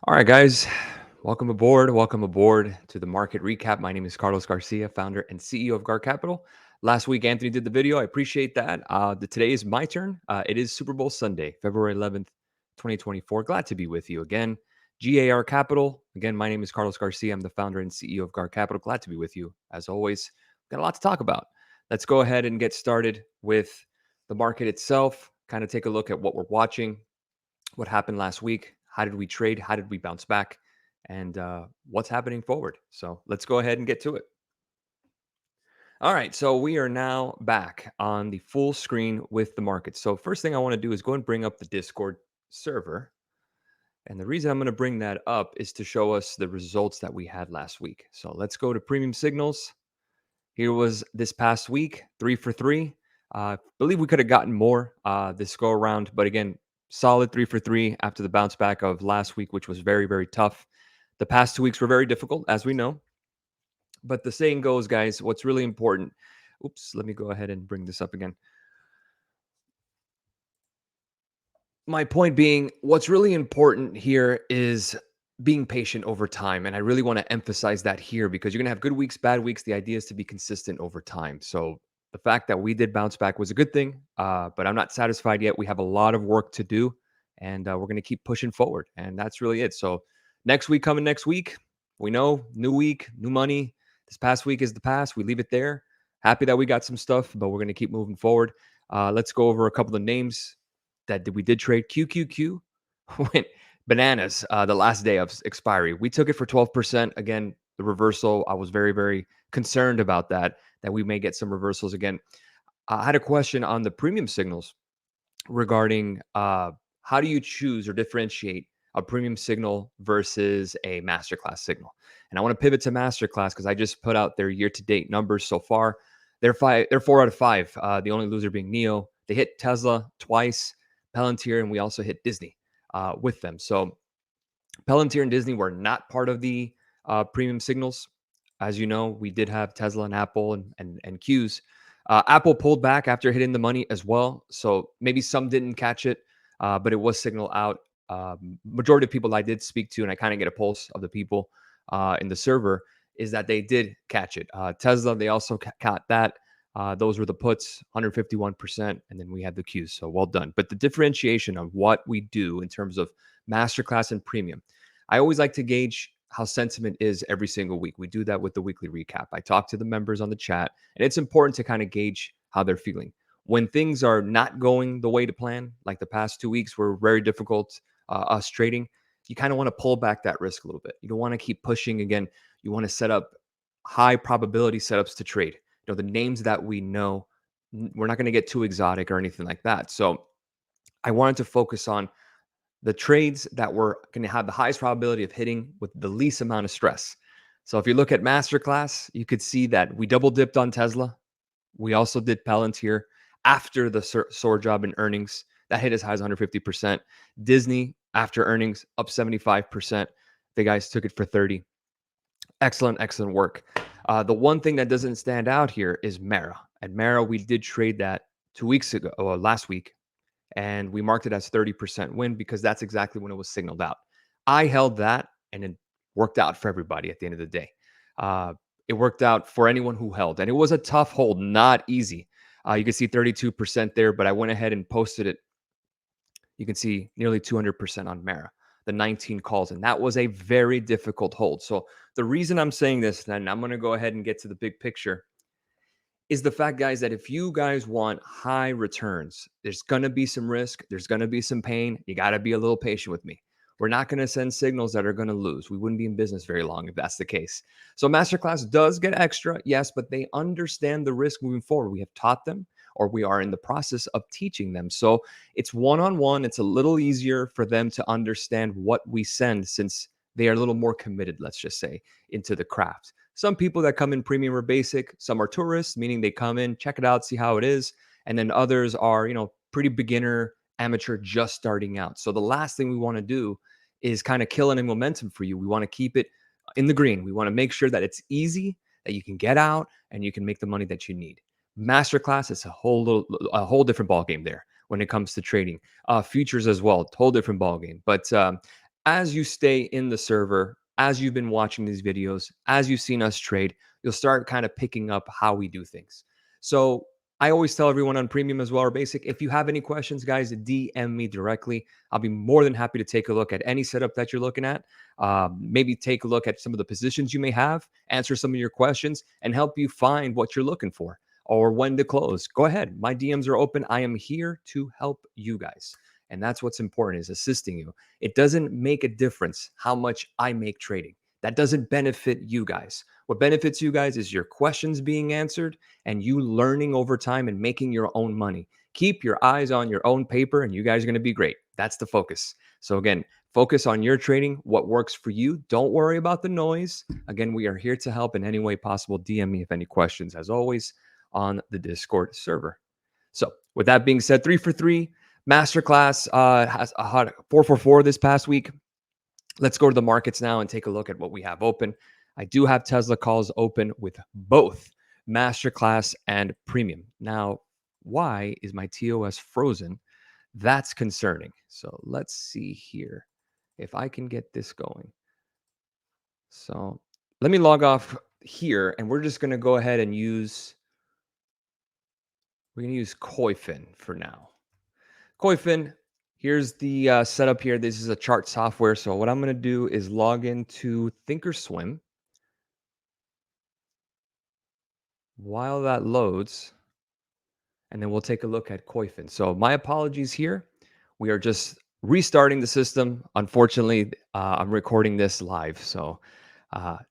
All right, guys, welcome aboard. Welcome aboard to the market recap. My name is Carlos Garcia, founder and CEO of GAR Capital. Last week, Anthony did the video. I appreciate that. Today is my turn. It is Super Bowl Sunday, February 11th, 2024. Glad to be with you again. GAR Capital. Again, my name is Carlos Garcia. I'm the founder and CEO of GAR Capital. Glad to be with you. As always, got a lot to talk about. Let's go ahead and get started with the market itself, kind of take a look at what we're watching, what happened last week, how did we trade, how did we bounce back, and what's happening forward. So let's go ahead and get to it. All right, so we are now back on the full screen with the market. So first thing I want to do is go and bring up the Discord server. And the reason I'm going to bring that up is to show us the results that we had last week. So let's go to premium signals. Here was this past week, 3 for 3. Believe we could have gotten more this go around, but again, solid 3 for 3 after the bounce back of last week, which was very, very tough. The past 2 weeks were very difficult, as we know. But the saying goes, guys, what's really important. Oops, let me go ahead and bring this up again. My point being, what's really important here is being patient over time. And I really want to emphasize that here because you're going to have good weeks, bad weeks. The idea is to be consistent over time. So the fact that we did bounce back was a good thing, but I'm not satisfied yet. We have a lot of work to do, and we're going to keep pushing forward. And that's really it. So next week, coming next week, we know new week, new money. This past week is the past. We leave it there. Happy that we got some stuff, but we're going to keep moving forward. Let's go over a couple of names that we did trade. QQQ went bananas the last day of expiry. We took it for 12%. Again, the reversal, I was very, very concerned about that we may get some reversals again. I had a question on the premium signals regarding how do you choose or differentiate a premium signal versus a masterclass signal? And I want to pivot to masterclass because I just put out their year-to-date numbers so far. They're 4 out of 5. The only loser being Neo. They hit Tesla twice, Palantir, and we also hit Disney with them. So Palantir and Disney were not part of the premium signals. As you know, we did have Tesla and Apple and Qs. Apple pulled back after hitting the money as well. So maybe some didn't catch it, but it was signal out. Majority of people I did speak to, and I kind of get a pulse of the people in the server, is that they did catch it. Tesla, they also caught that. Those were the puts, 151%, and then we had the Qs. So well done. But the differentiation of what we do in terms of masterclass and premium, I always like to gauge how sentiment is every single week. We do that with the weekly recap. I talk to the members on the chat, and it's important to kind of gauge how they're feeling. When things are not going the way to plan, like the past 2 weeks were very difficult, us trading, you kind of want to pull back that risk a little bit. You don't want to keep pushing again. You want to set up high probability setups to trade. The names that we know, we're not going to get too exotic or anything like that. So I wanted to focus on the trades that were going to have the highest probability of hitting with the least amount of stress. So if you look at Masterclass, you could see that we double dipped on Tesla. We also did Palantir after the SOAR job in earnings. That hit as high as 150%. Disney, after earnings, up 75%. The guys took it for 30. Excellent, excellent work. The one thing that doesn't stand out here is Mara. And Mara, we did trade that 2 weeks ago, or last week, and we marked it as 30% win because that's exactly when it was signaled out. I held that, and it worked out for everybody at the end of the day. It worked out for anyone who held, and it was a tough hold, not easy. You can see 32% there, but I went ahead and posted it. You can see nearly 200% on Mara, the 19 calls, and that was a very difficult hold. So the reason I'm saying this, then I'm going to go ahead and get to the big picture, is the fact, guys, that if you guys want high returns, there's going to be some risk. There's going to be some pain. You got to be a little patient with me. We're not going to send signals that are going to lose. We wouldn't be in business very long if that's the case. So Masterclass does get extra, yes, but they understand the risk moving forward. We have taught them, or we are in the process of teaching them. So it's one-on-one. It's a little easier for them to understand what we send since they are a little more committed, let's just say, into the craft. Some people that come in premium or basic, some are tourists, meaning they come in, check it out, see how it is. And then others are, pretty beginner, amateur, just starting out. So the last thing we want to do is kind of kill any momentum for you. We want to keep it in the green. We want to make sure that it's easy, that you can get out and you can make the money that you need. Masterclass is a whole different ball game there when it comes to trading. Futures as well, whole different ball game. But as you stay in the server, as you've been watching these videos, as you've seen us trade, you'll start kind of picking up how we do things. So I always tell everyone on premium as well or basic, if you have any questions, guys, DM me directly. I'll be more than happy to take a look at any setup that you're looking at. Maybe take a look at some of the positions you may have, answer some of your questions, and help you find what you're looking for or when to close. Go ahead. My DMs are open. I am here to help you guys. And that's what's important is assisting you. It doesn't make a difference how much I make trading. That doesn't benefit you guys. What benefits you guys is your questions being answered and you learning over time and making your own money. Keep your eyes on your own paper and you guys are going to be great. That's the focus. So, again, focus on your trading, what works for you. Don't worry about the noise. Again, we are here to help in any way possible. DM me if any questions, as always, on the Discord server. So, with that being said, 3 for 3 masterclass has a hot 4 for 4 this past week. Let's go to the markets now and take a look at what we have open. I do have Tesla calls open with both masterclass and premium. Now, why is my TOS frozen? That's concerning. So let's see here if I can get this going. So let me log off here and we're just going to go ahead and we're going to use Koifin for now. Koifin, here's the setup here. This is a chart software. So what I'm going to do is log into Thinkorswim. While that loads, and then we'll take a look at Koifin. So my apologies here. We are just restarting the system. Unfortunately, I'm recording this live. So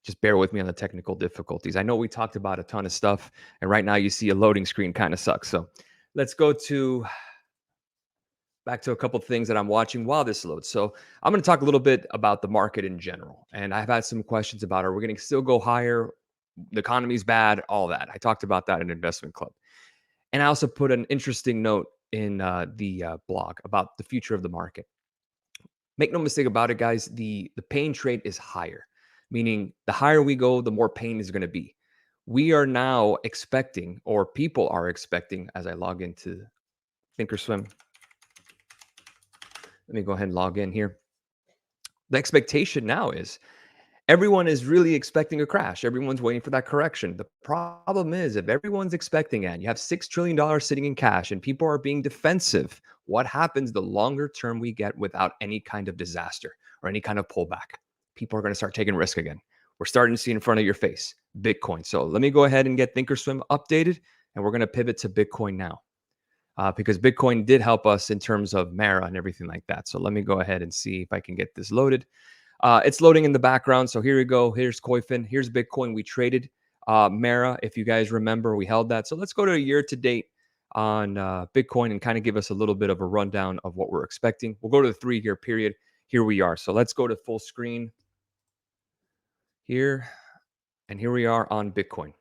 just bear with me on the technical difficulties. I know we talked about a ton of stuff, and right now you see a loading screen kind of sucks. So let's go back to a couple of things that I'm watching while this loads. So I'm going to talk a little bit about the market in general. And I've had some questions about, are we going to still go higher? The economy's bad, all that. I talked about that in Investment Club. And I also put an interesting note in the blog about the future of the market. Make no mistake about it, guys. The pain trade is higher, meaning the higher we go, the more pain is going to be. We are now expecting, or people are expecting, as I log into Thinkorswim. Let me go ahead and log in here. The expectation now is everyone is really expecting a crash. Everyone's waiting for that correction. The problem is, if everyone's expecting it, you have $6 trillion sitting in cash and people are being defensive, what happens the longer term we get without any kind of disaster or any kind of pullback? People are going to start taking risk again. We're starting to see in front of your face Bitcoin. So let me go ahead and get Thinkorswim updated, and we're going to pivot to Bitcoin now. Because Bitcoin did help us in terms of Mara and everything like that. So let me go ahead and see if I can get this loaded. It's loading in the background. So here we go. Here's Koifin. Here's Bitcoin. We traded Mara. If you guys remember, we held that. So let's go to a year to date on Bitcoin and kind of give us a little bit of a rundown of what we're expecting. We'll go to the 3-year period. Here we are. So let's go to full screen here. And here we are on Bitcoin.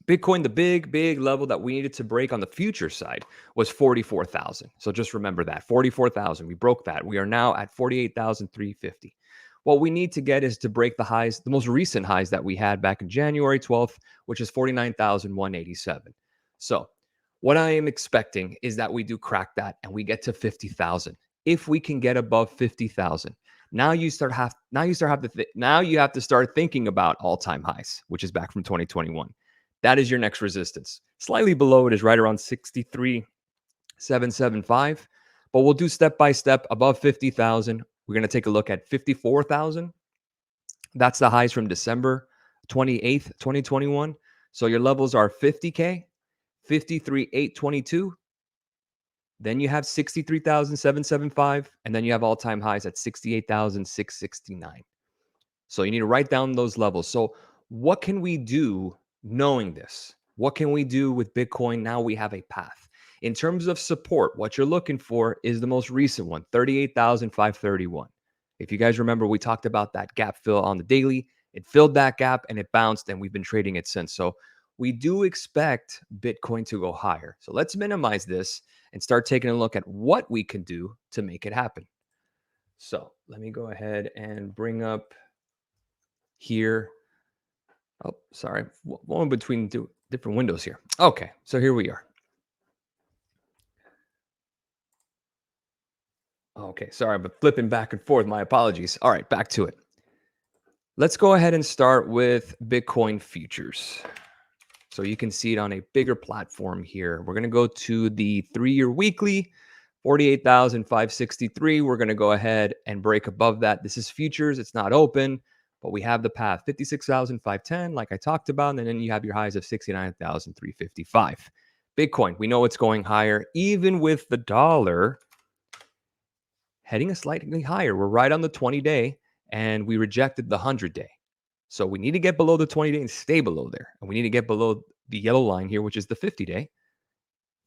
Bitcoin, the big level that we needed to break on the future side was 44,000. So just remember that 44,000. We broke that. We are now at 48,350. What we need to get is to break the highs, the most recent highs that we had back in January 12th, which is 49,187. So what I am expecting is that we do crack that and we get to 50,000. If we can get above 50,000, now you have to start thinking about all-time highs, which is back from 2021. That is your next resistance. Slightly below it is right around 63,775, but we'll do step by step above 50,000. We're going to take a look at 54,000. That's the highs from December 28th, 2021. So your levels are 50K, 53,822. Then you have 63,775, and then you have all-time highs at 68,669. So you need to write down those levels. So what can we do knowing this? What can we do with Bitcoin? Now we have a path. In terms of support, what you're looking for is the most recent one, 38,531. If you guys remember, we talked about that gap fill on the daily. It filled that gap and it bounced, and we've been trading it since. So we do expect Bitcoin to go higher. So let's minimize this and start taking a look at what we can do to make it happen. So let me go ahead and bring up here. Oh, sorry. One between two different windows here. Okay, so here we are. Okay, sorry, but flipping back and forth. My apologies. All right, back to it. Let's go ahead and start with Bitcoin futures. So you can see it on a bigger platform here. We're going to go to the 3-year weekly, 48,563. We're going to go ahead and break above that. This is futures. It's not open, but we have the path 56,510, like I talked about. And then you have your highs of 69,355. Bitcoin, we know it's going higher, even with the dollar heading a slightly higher. We're right on the 20-day, and we rejected the 100-day. So we need to get below the 20-day and stay below there. And we need to get below the yellow line here, which is the 50-day,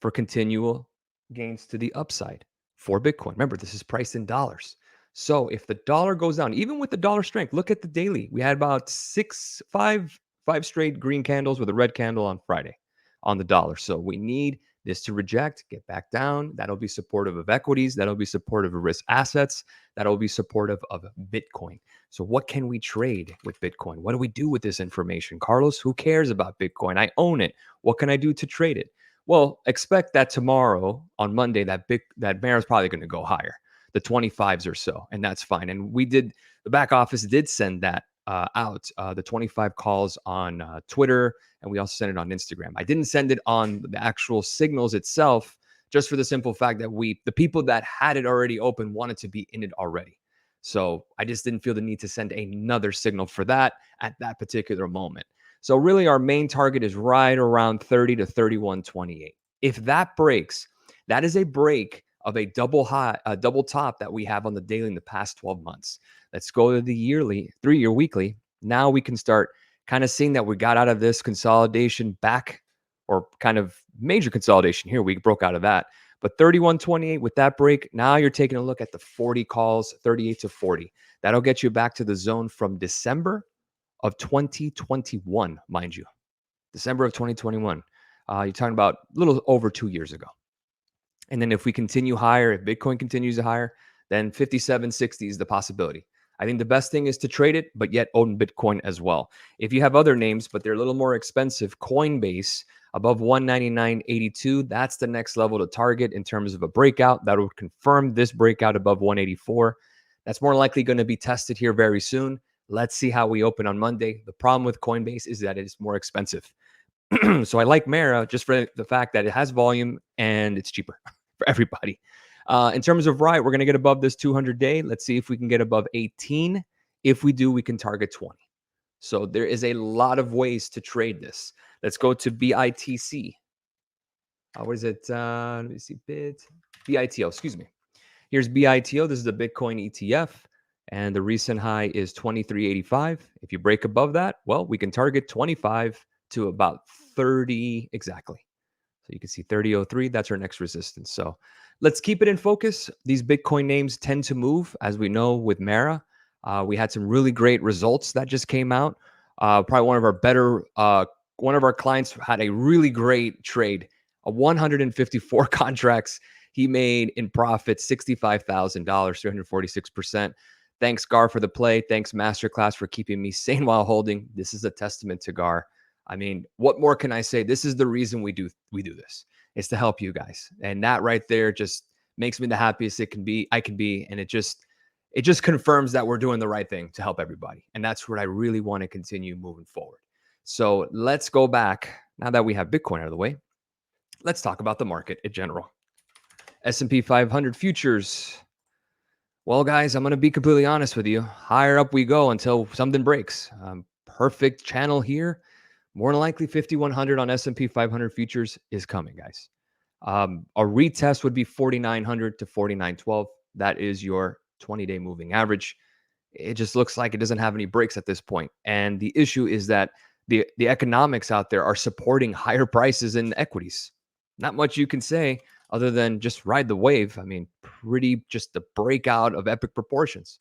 for continual gains to the upside for Bitcoin. Remember, this is priced in dollars. So if the dollar goes down, even with the dollar strength, look at the daily. We had about five straight green candles with a red candle on Friday on the dollar. So we need this to reject, get back down. That'll be supportive of equities. That'll be supportive of risk assets. That'll be supportive of Bitcoin. So what can we trade with Bitcoin? What do we do with this information? Carlos, who cares about Bitcoin? I own it. What can I do to trade it? Well, expect that tomorrow on Monday that Mara is probably going to go higher, the 25s or so, and that's fine. And the back office did send that out, the 25 calls on Twitter, and we also sent it on Instagram. I didn't send it on the actual signals itself, just for the simple fact that the people that had it already open wanted to be in it already. So I just didn't feel the need to send another signal for that at that particular moment. So really our main target is right around 30 to 31.28. If that breaks, that is a break of a double top that we have on the daily in the past 12 months. Let's go to the 3-year weekly. Now we can start kind of seeing that we got out of this consolidation back, or kind of major consolidation here. We broke out of that. But 31.28 with that break, now you're taking a look at the 40 calls, 38 to 40. That'll get you back to the zone from December of 2021, mind you. December of 2021. You're talking about a little over 2 years ago. And then if we continue higher, if Bitcoin continues higher, then 57.60 is the possibility. I think the best thing is to trade it, but yet own Bitcoin as well. If you have other names, but they're a little more expensive, Coinbase above 199.82, that's the next level to target in terms of a breakout. That would confirm this breakout above 184. That's more likely going to be tested here very soon. Let's see how we open on Monday. The problem with Coinbase is that it's more expensive. So I like Mara just for the fact that it has volume and it's cheaper for everybody. In terms of we're going to get above this 200-day. Let's see if we can get above 18. If we do, we can target 20. So there is a lot of ways to trade this. Let's go to BITC. What is it? Let me see. BITO, excuse me. Here's BITO. This is the Bitcoin ETF. And the recent high is 23.85. If you break above that, well, we can target 25 to about 30 exactly. So you can see 30.03. That's our next resistance. So let's keep it in focus. These Bitcoin names tend to move, as we know with Mara. We had some really great results that just came out. Probably one of our clients had a really great trade, 154 contracts. He made in profit $65,000, 346%. Thanks, GAR, for the play. Thanks, Masterclass, for keeping me sane while holding. This is a testament to GAR. I mean, what more can I say? This is the reason we do this. It's to help you guys. And that right there just makes me the happiest I can be. And it just confirms that we're doing the right thing to help everybody. And that's what I really want to continue moving forward. So let's go back. Now that we have Bitcoin out of the way, let's talk about the market in general. S&P 500 futures. Well, guys, I'm going to be completely honest with you. Higher up we go until something breaks. Perfect channel here. More than likely 5,100 on S&P 500 futures is coming, guys. A retest would be 4,900 to 4,912. That is your 20-day moving average. It just looks like it doesn't have any breaks at this point. And the issue is that the economics out there are supporting higher prices in equities. Not much you can say other than just ride the wave. I mean, pretty just the breakout of epic proportions.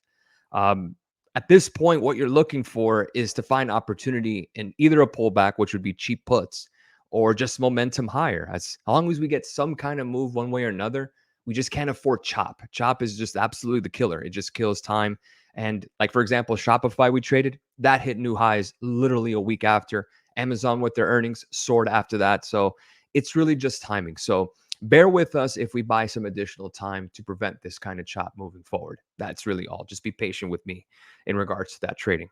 At this point, what you're looking for is to find opportunity in either a pullback, which would be cheap puts, or just momentum higher. As long as we get some kind of move one way or another, we just can't afford chop. Chop is just absolutely the killer. It just kills time. And like, for example, Shopify we traded, that hit new highs literally a week after. Amazon with their earnings soared after that. So it's really just timing. So bear with us if we buy some additional time to prevent this kind of chop moving forward. That's really all. Just be patient with me in regards to that trading.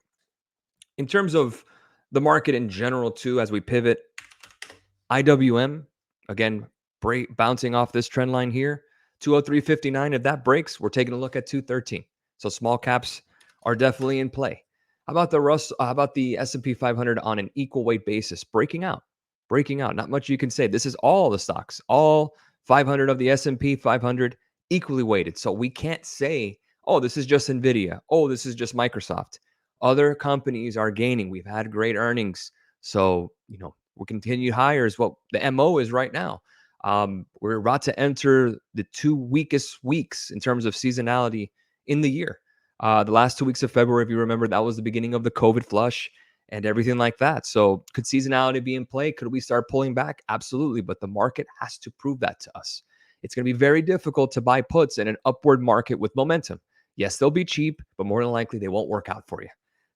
In terms of the market in general, too, as we pivot, IWM, again, bouncing off this trend line here, 203.59. If that breaks, we're taking a look at 213. So small caps are definitely in play. How about how about the S&P 500 on an equal weight basis, breaking out, breaking out? Not much you can say. This is all the stocks, all 500 of the S&P 500 equally weighted. So we can't say, oh, this is just Nvidia. Oh, this is just Microsoft. Other companies are gaining. We've had great earnings. So, we'll continue higher is what the MO is right now. We're about to enter the two weakest weeks in terms of seasonality in the year. The last 2 weeks of February, if you remember, that was the beginning of the COVID flush and everything like that. So could seasonality be in play? Could we start pulling back? Absolutely. But the market has to prove that to us. It's going to be very difficult to buy puts in an upward market with momentum. Yes, they'll be cheap, but more than likely they won't work out for you.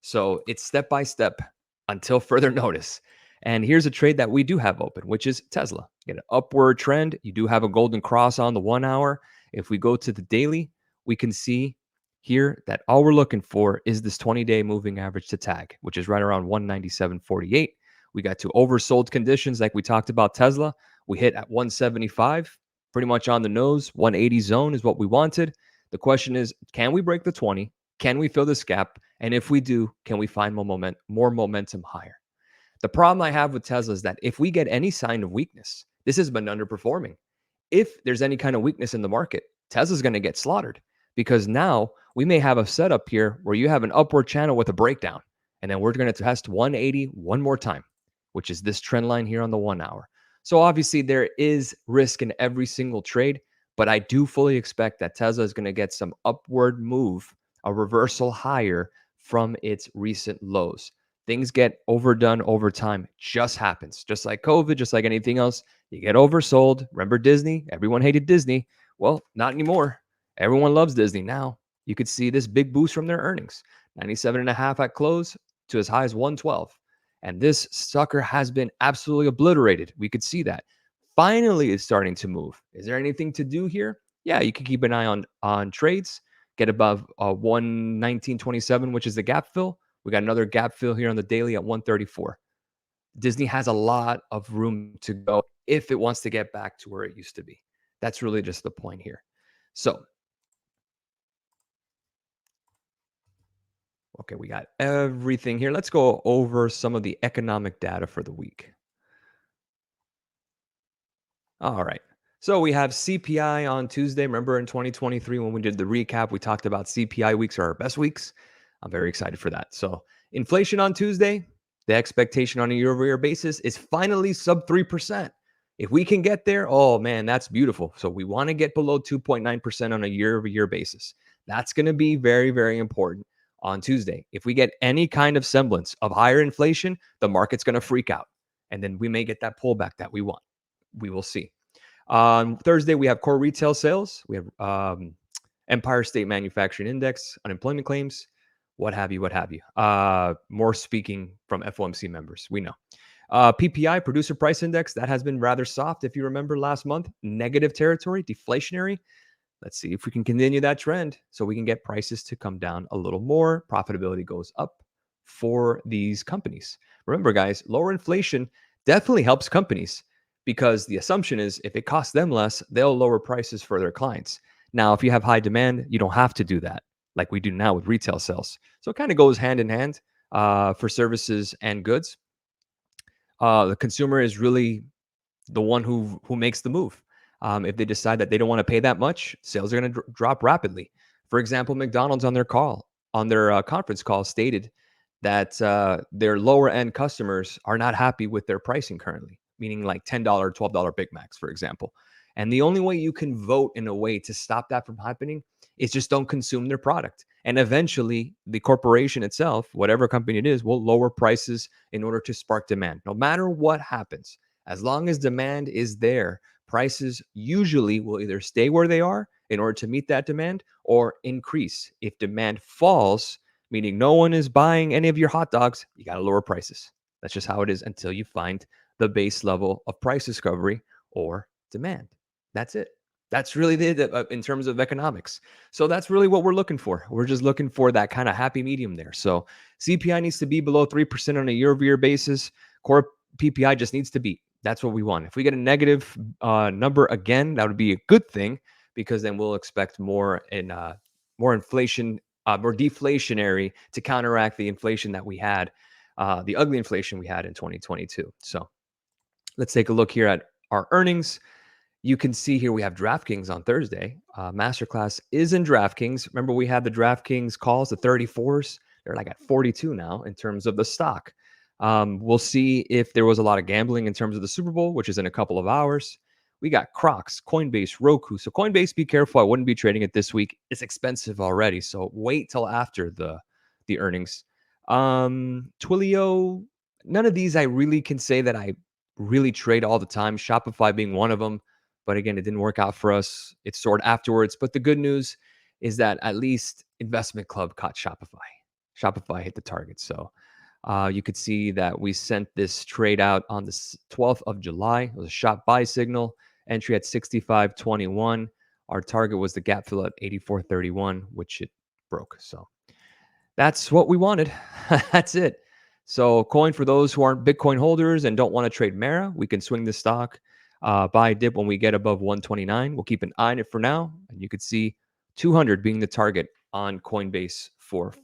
So it's step by step until further notice. And here's a trade that we do have open, which is Tesla. Get an upward trend. You do have a golden cross on the 1 hour. If we go to the daily, we can see here that all we're looking for is this 20-day moving average to tag, which is right around 197.48. We got to oversold conditions like we talked about Tesla. We hit at 175, pretty much on the nose. 180 zone is what we wanted. The question is, can we break the 20? Can we fill this gap? And if we do, can we find more momentum higher? The problem I have with Tesla is that if we get any sign of weakness, this has been underperforming. If there's any kind of weakness in the market, Tesla's going to get slaughtered because now we may have a setup here where you have an upward channel with a breakdown. And then we're going to test 180 one more time, which is this trend line here on the 1 hour. So obviously there is risk in every single trade, but I do fully expect that Tesla is going to get some upward move, a reversal higher from its recent lows. Things get overdone over time. Just happens. Just like COVID, just like anything else, you get oversold. Remember Disney? Everyone hated Disney. Well, not anymore. Everyone loves Disney now. You could see this big boost from their earnings. 97.5 at close to as high as 112. And this sucker has been absolutely obliterated. We could see that. Finally, it's starting to move. Is there anything to do here? Yeah, you can keep an eye on trades. Get above 119.27, which is the gap fill. We got another gap fill here on the daily at 134. Disney has a lot of room to go if it wants to get back to where it used to be. That's really just the point here. So, okay, we got everything here. Let's go over some of the economic data for the week. All right. So we have CPI on Tuesday. Remember in 2023 when we did the recap, we talked about CPI weeks are our best weeks. I'm very excited for that. So inflation on Tuesday, the expectation on a year-over-year basis is finally sub 3%. If we can get there, oh man, that's beautiful. So we want to get below 2.9% on a year-over-year basis. That's going to be very, very important on Tuesday. If we get any kind of semblance of higher inflation, the market's going to freak out. And then we may get that pullback that we want. We will see. On Thursday, we have core retail sales. We have Empire State Manufacturing Index, unemployment claims, what have you, what have you. More speaking from FOMC members, we know. PPI, Producer Price Index, that has been rather soft. If you remember last month, negative territory, deflationary. Let's see if we can continue that trend so we can get prices to come down a little more. Profitability goes up for these companies. Remember, guys, lower inflation definitely helps companies because the assumption is if it costs them less, they'll lower prices for their clients. Now, if you have high demand, you don't have to do that like we do now with retail sales. So it kind of goes hand in hand for services and goods. The consumer is really the one who makes the move. If they decide that they don't want to pay that much, sales are going to drop rapidly. For example, McDonald's on their conference call stated that their lower end customers are not happy with their pricing currently, meaning like $10, $12 Big Macs, for example. And the only way you can vote in a way to stop that from happening is just don't consume their product. And eventually, the corporation itself, whatever company it is, will lower prices in order to spark demand. No matter what happens, as long as demand is there, prices usually will either stay where they are in order to meet that demand or increase. If demand falls, meaning no one is buying any of your hot dogs, you got to lower prices. That's just how it is until you find the base level of price discovery or demand. That's it. That's really in terms of economics. So that's really what we're looking for. We're just looking for that kind of happy medium there. So CPI needs to be below 3% on a year-over-year basis. Core PPI just needs to be. That's what we want. If we get a negative number again, that would be a good thing because then we'll expect more inflation, more deflationary to counteract the inflation that we had, the ugly inflation we had in 2022. So let's take a look here at our earnings. You can see here we have DraftKings on Thursday. Masterclass is in DraftKings. Remember, we had the DraftKings calls, the 34s. They're like at 42 now in terms of the stock. We'll see if there was a lot of gambling in terms of the Super Bowl, which is in a couple of hours. We got Crocs, Coinbase, Roku. So Coinbase, be careful. I wouldn't be trading it this week. It's expensive already. So wait till after the earnings. Twilio, none of these I really can say that I really trade all the time. Shopify being one of them. But again, it didn't work out for us. It soared afterwards. But the good news is that at least Investment Club caught Shopify. Shopify hit the target. So you could see that we sent this trade out on the 12th of July. It was a shot buy signal. Entry at 65.21. Our target was the gap fill at 84.31, which it broke. So that's what we wanted. That's it. So coin for those who aren't Bitcoin holders and don't want to trade Mara, we can swing the stock, buy a dip when we get above 129. We'll keep an eye on it for now. And you could see 200 being the target on Coinbase for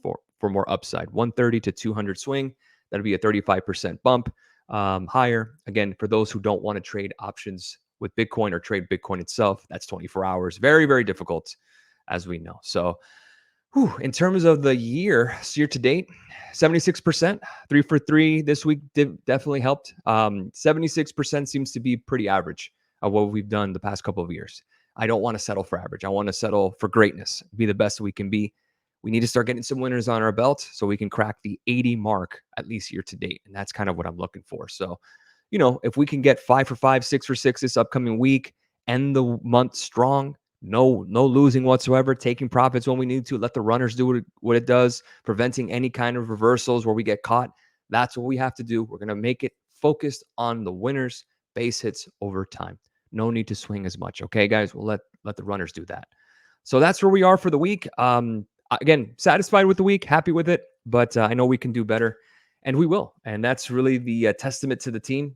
more upside. 130 to 200 swing. That'll be a 35% bump higher. Again, for those who don't want to trade options with Bitcoin or trade Bitcoin itself, that's 24 hours. Very, very difficult, as we know. So in terms of the year to date, 76%, 3 for 3 this week definitely helped. 76% seems to be pretty average of what we've done the past couple of years. I don't want to settle for average. I want to settle for greatness, be the best we can be. We need to start getting some winners on our belt so we can crack the 80 mark at least year to date. And that's kind of what I'm looking for. So, if we can get 5 for 5, 6 for 6 this upcoming week, end the month strong, no losing whatsoever, taking profits when we need to, let the runners do what it does, preventing any kind of reversals where we get caught. That's what we have to do. We're going to make it focused on the winners, base hits over time. No need to swing as much. Okay, guys, we'll let the runners do that. So that's where we are for the week. Again, satisfied with the week, happy with it, but I know we can do better, and we will. And that's really the testament to the team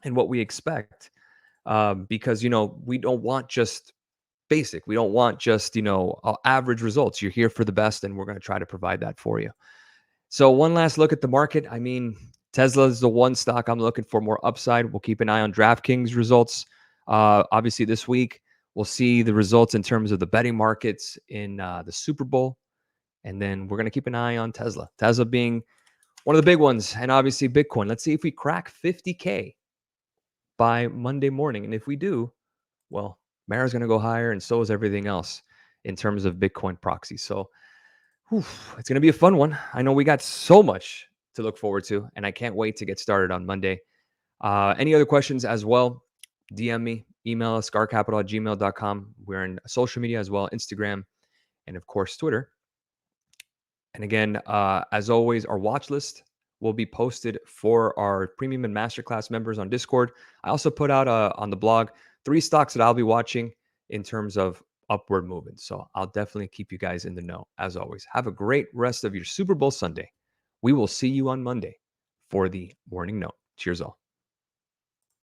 and what we expect, because we don't want just basic. We don't want just, average results. You're here for the best, and we're going to try to provide that for you. So one last look at the market. I mean, Tesla is the one stock I'm looking for more upside. We'll keep an eye on DraftKings results. Obviously, this week, we'll see the results in terms of the betting markets in the Super Bowl. And then we're going to keep an eye on Tesla. Tesla being one of the big ones. And obviously, Bitcoin. Let's see if we crack 50K by Monday morning. And if we do, well, Mara's going to go higher, and so is everything else in terms of Bitcoin proxy. So it's going to be a fun one. I know we got so much to look forward to, and I can't wait to get started on Monday. Any other questions as well, DM me, email us, garcapital@gmail.com. We're in social media as well, Instagram, and of course, Twitter. And again, as always, our watch list will be posted for our premium and masterclass members on Discord. I also put out on the blog 3 stocks that I'll be watching in terms of upward movement. So I'll definitely keep you guys in the know. As always, have a great rest of your Super Bowl Sunday. We will see you on Monday for the morning note. Cheers all.